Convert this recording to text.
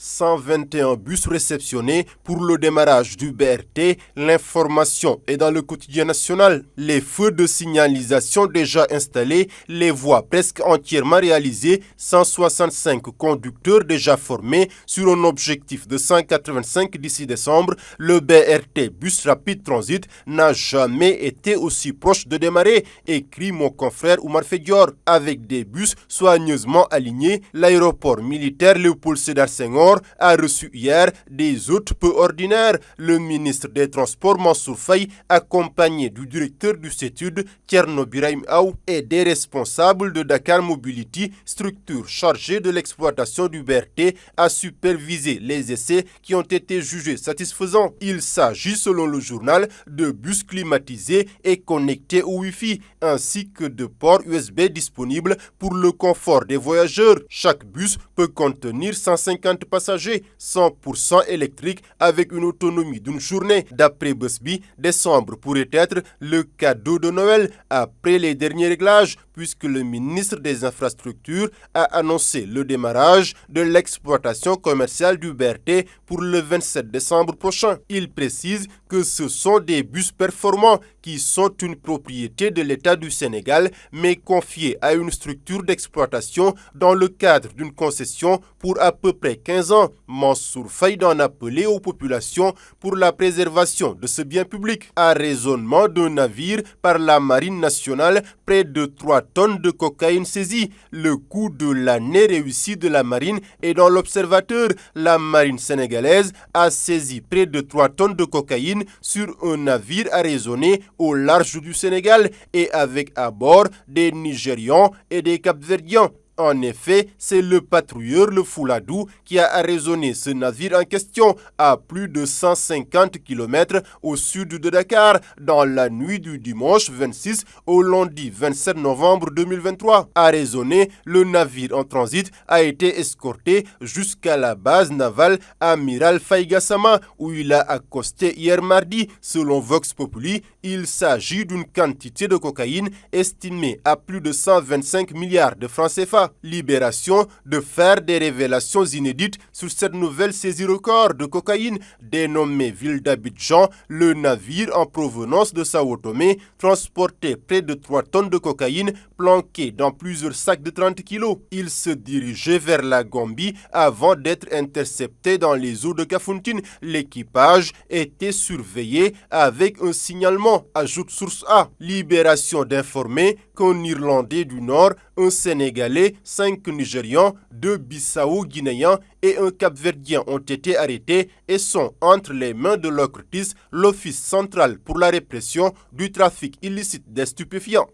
121 bus réceptionnés pour le démarrage du BRT. L'information est dans le quotidien national. Les feux de signalisation déjà installés, les voies presque entièrement réalisées, 165 conducteurs déjà formés sur un objectif de 185 d'ici décembre. Le BRT Bus Rapid Transit n'a jamais été aussi proche de démarrer, écrit mon confrère Oumar Fedior. Avec des bus soigneusement alignés, l'aéroport militaire Léopold Sédar Senghor a reçu hier des hôtes peu ordinaires. Le ministre des Transports Mansour Faye, accompagné du directeur du CETUD Thierno Birahim Aw et des responsables de Dakar Mobility, structure chargée de l'exploitation du BRT, a supervisé les essais qui ont été jugés satisfaisants. Il s'agit, selon le journal, de bus climatisés et connectés au Wi-Fi, ainsi que de ports USB disponibles pour le confort des voyageurs. Chaque bus peut contenir 150 passagers, 100% électriques avec une autonomie d'une journée. D'après Busby, décembre pourrait être le cadeau de Noël après les derniers réglages, puisque le ministre des Infrastructures a annoncé le démarrage de l'exploitation commerciale du BRT pour le 27 décembre prochain. Il précise que ce sont des bus performants qui sont une propriété de l'État du Sénégal, mais confiés à une structure d'exploitation dans le cadre d'une concession pour à peu près 15 ans. Mansour Faye d'en appeler aux populations pour la préservation de ce bien public. À raisonnement d'un navire par la Marine nationale, près de 3 tonnes de cocaïne saisie. Le coup de l'année réussi de la Marine est dans l'Observateur. La Marine sénégalaise a saisi près de 3 tonnes de cocaïne sur un navire arraisonné au large du Sénégal et avec à bord des Nigérians et des Cap-Verdiens. En effet, c'est le patrouilleur le Fouladou qui a arraisonné ce navire en question à plus de 150 km au sud de Dakar dans la nuit du dimanche 26 au lundi 27 novembre 2023. Arraisonné, le navire en transit a été escorté jusqu'à la base navale Amiral Faye Gassama où il a accosté hier mardi. Selon Vox Populi, il s'agit d'une quantité de cocaïne estimée à plus de 125 milliards de francs CFA. Libération de faire des révélations inédites sur cette nouvelle saisie record de cocaïne dénommée Ville d'Abidjan. Le navire en provenance de Sao Tomé transportait près de 3 tonnes de cocaïne planquée dans plusieurs sacs de 30 kilos. Il se dirigeait vers la Gambie avant d'être intercepté dans les eaux de Kafountine. L'équipage était surveillé avec un signalement, ajoute Source A. Libération d'informer qu'un Irlandais du Nord, un Sénégalais, 5 Nigérians, 2 Bissau-Guinéens et un Cap-Verdien ont été arrêtés et sont entre les mains de l'OCRTIS, l'Office central pour la répression du trafic illicite des stupéfiants.